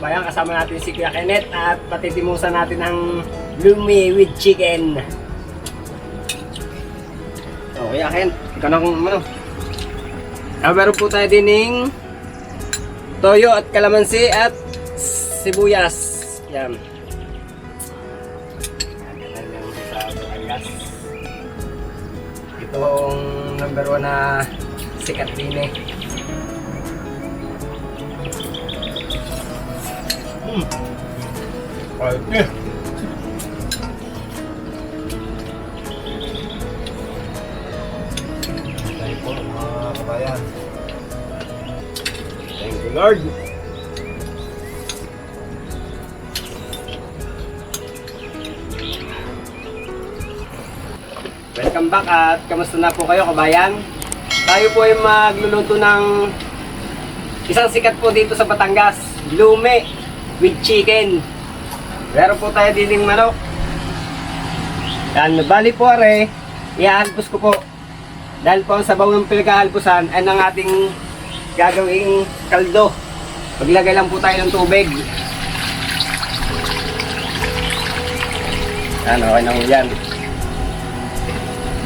kabayan, kasama natin si Kuya Kenneth at patitimusan natin ang lumi with chicken. So, Kuya Ken, ikaw na kung ano. Meron po tayo dining toyo at kalamansi at sibuyas. Yan. Yan lang sa Batangas. Ito ang number 1 na sikat din eh. Okay. Tayo po mga kabayan. Thank you, Lord. Welcome back at kamusta na po kayo, kabayan? Tayo po ay magluluto ng isang sikat po dito sa Batangas, lumi with chicken. Meron po tayo dining manok. Yan, bali po are, ihahalpos ko po. Dahil po ang sabaw ng pinaghahalposan ay ng ating gagawing kaldo. Paglagay lang po tayo ng tubig. Yan, okay na po yan.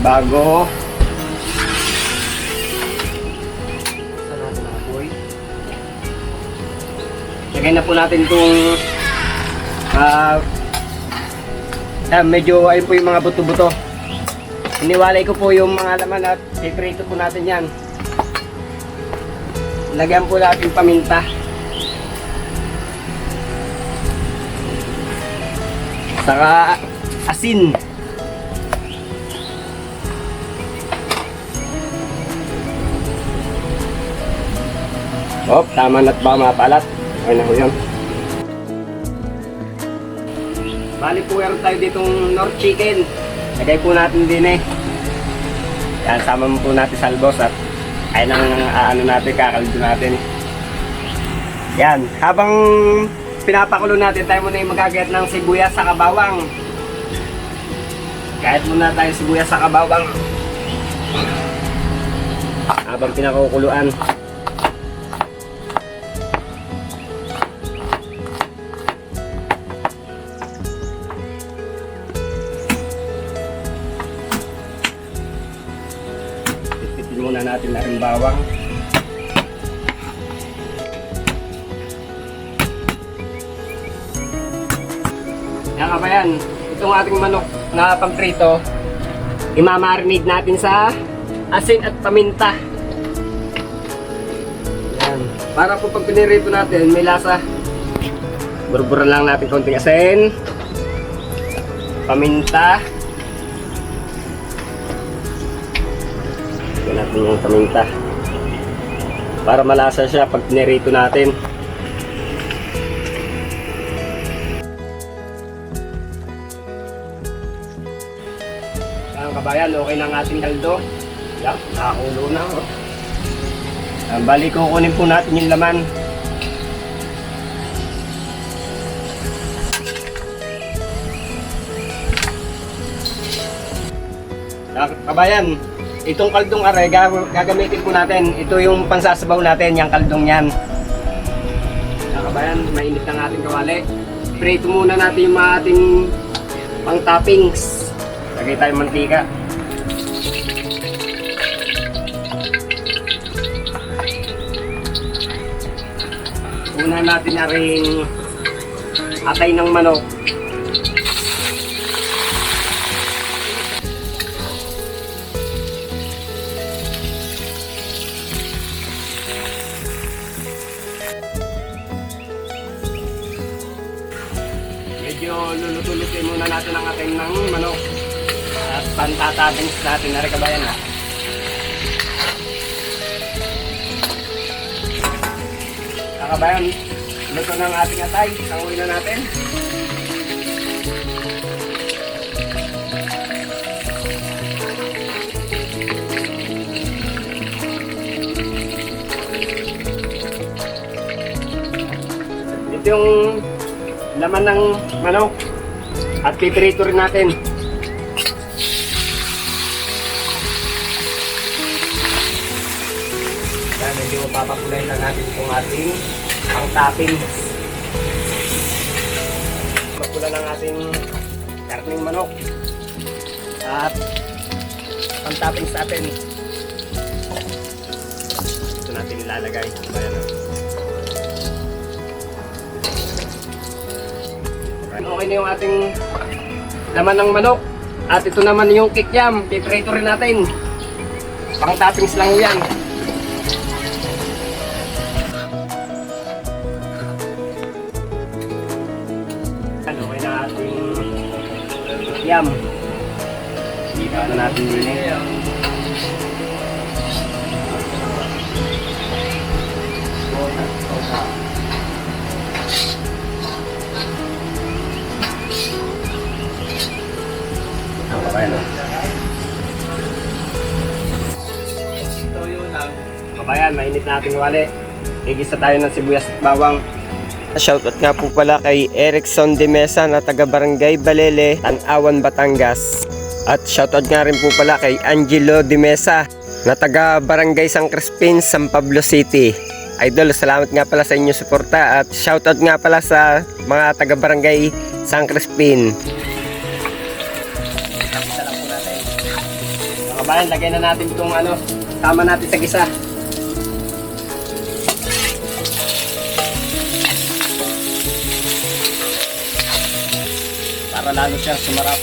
Bago saan natin nakapoy? Lagay na po natin itong medyo ayun po yung mga buto-buto. Iniwalay ko po yung mga laman at piprito po natin yan. Lagyan po natin paminta. Saka asin. Tama na't ba mapalat? Ayun na po yun. Bali po meron tayo ditong North Chicken. Lagay po natin din eh. Yan, sama mo po natin salbos at ayun ang ano natin, kakaldo natin. Yan, habang pinapakulo natin, tayo muna yung magagayat ng sibuyas sa kabawang. Gayat muna tayo sibuyas sa kabawang. Habang pinakukuluan. Muna natin na rin bawang. Yan kabayan, itong ating manok na pamprito, imamarinate natin sa asin at paminta. Yan. Para po pag pinirito natin, may lasa. Burburan lang natin konting asin, paminta. Natin yung paminta para malasa siya pag pinirito natin. Ang kabayan, okay na ang ating kaldo. Yan, nakakulo na. Bali kukunin po natin yung laman. Kabayan, itong kaldong aray, gagamitin po natin. Ito yung pansasabaw natin, yung kaldong yan. Kabayan, mainit ang ating kawali. Prito muna natin yung mga ating pang toppings. Lagay tayong mantika. Una natin na rin atay ng manok. Medyo lulutulitin muna natin ang ating ng manok at pantatapings natin na rin kabayan ha. Kabayan, luto ng ating atay, tanguin na natin. Ito yung laman ng manok at piprito rin natin. Yan, medyo papakulay na natin itong ating pang toppings. ko lang ang ating karning manok. At pang-toppings natin. Ito natin ilalagay. Ayan. Okay na yung ating laman ng manok. At ito naman yung kikiam. Piprito rin natin. Pang-toppings lang yan. Okay na ating kikiam. Dito na natin din eh. Kabayan, mainit na ating wali. Igisa tayo ng sibuyas at bawang. Shoutout nga po pala kay Erickson de Mesa na taga Barangay Balele, Tanawan, Batangas. At shoutout nga rin po pala kay Angelo de Mesa na taga Barangay San Crispin, San Pablo City. Idol, salamat nga pala sa inyong suporta at shoutout nga pala sa mga taga Barangay San Crispin. Isa lang po natin. Mga kabayan, lagay na natin itong tama natin sa gisa. Para lalo siyang sumarap.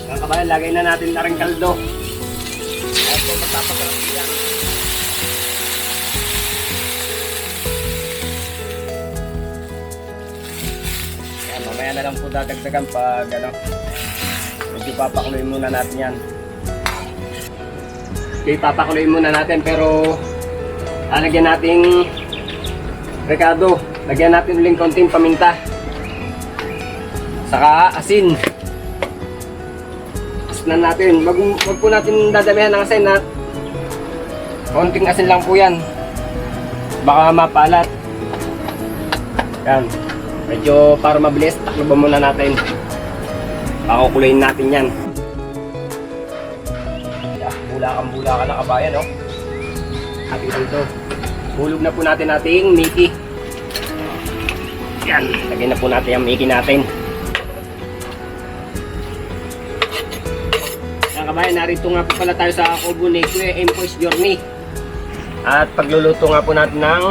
Mga kabayan, lagay na natin na rin kaldo. Ayan po, magpapasarap yan. Ayan, mamaya na lang po dadagdagan pag medyo papakuloyin muna natin yan. Okay, papakuloyin muna natin pero lalagyan nating rekado. Lagyan natin uling konting paminta. Saka asin. Asnan natin. Wag po natin dadamihan ng asin ha. Konting asin lang po yan. Baka mapalat. Yan. Medyo para mabilis, takloban muna natin. Pakukulayin natin yan. Bula ka na kabayan, no? At ito. Hulog na po natin ating Mickey. Yan, lagyan na po natin yung Mickey natin. Mga kabayan, narito nga po pala tayo sa kubo ni Kuya Empoy's Journey. At pagluluto nga po natin ng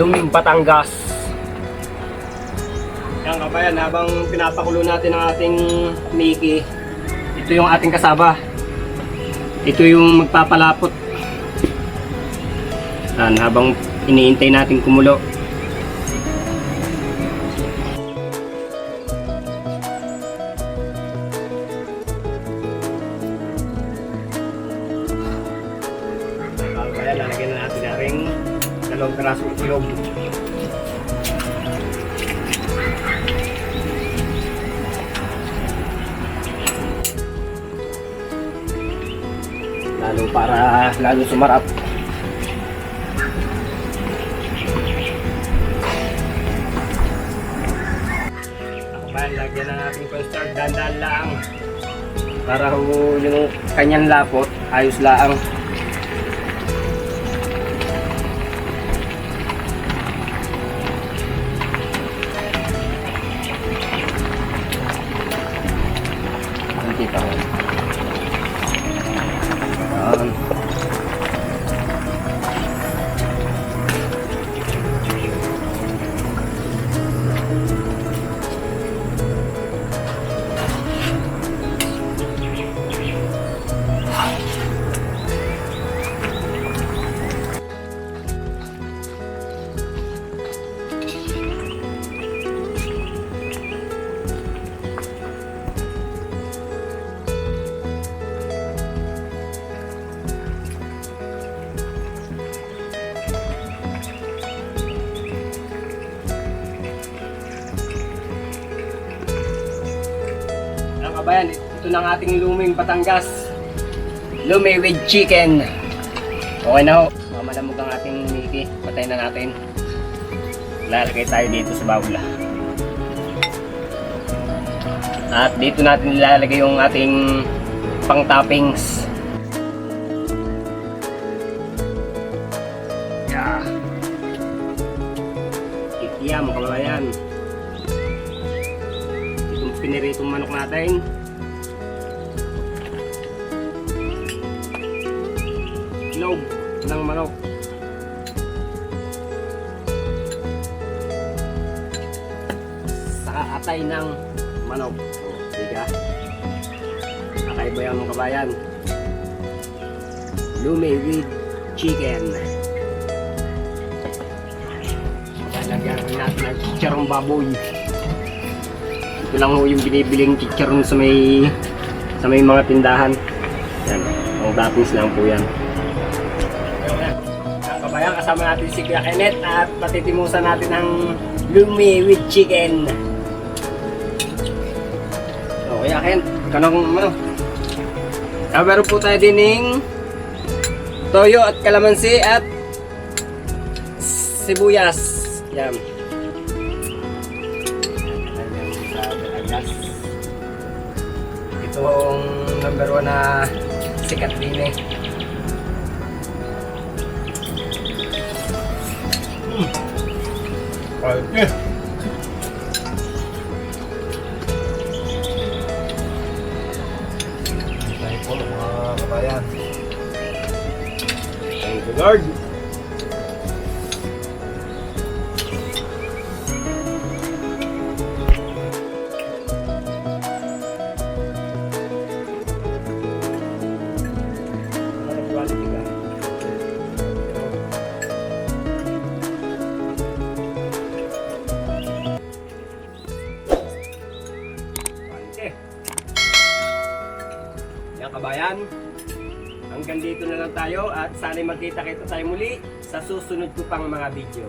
luming Batangas. Yan kabayan, habang pinapakulo natin ang ating Mickey, ito yung ating kasaba. Ito yung magpapalapot. Yan, habang iniintay natin kumulo. Kaya lalagyan na natin na rin dalawang pirasong itlog. Lalo para lalo sumarap. Lagyan na natin cornstarch, dandan lang para yung kanyang lapot ayos lang. Kita ko. Yan. Kabayan, ito na ang ating luming Batangas. Lumi with chicken. Okay na ho. Malamog ang ating Mickey. Patay na natin. Lalagay tayo dito sa bawla. At dito natin ilalagay yung ating pang toppings. Yeah. Ikiam. piniritong manok natin. Itlog ng manok. Saka atay ng manok. O, diga. Atay ba yan mga kabayan? Lume with chicken. Lagyan rin natin ng chicharong baboy. Ito lang ho yung binibiling chicharon sa may mga tindahan. Yan, ang datos lang po yan. Ang kabayan, kasama natin si Kuya Kenneth at patitimusan natin ang lume with chicken. So, Kuya Ken, ikaw na kung ano. Meron po tayo dining toyo at kalamansi at sibuyas. Yan. Ito ang number 1 na sikat din eh. Okay. Tayo po mga kabayan. Thank you, Lord. Yan kabayan, hanggang dito na lang tayo at sana'y magkita-kita tayo muli sa susunod ko pang mga video.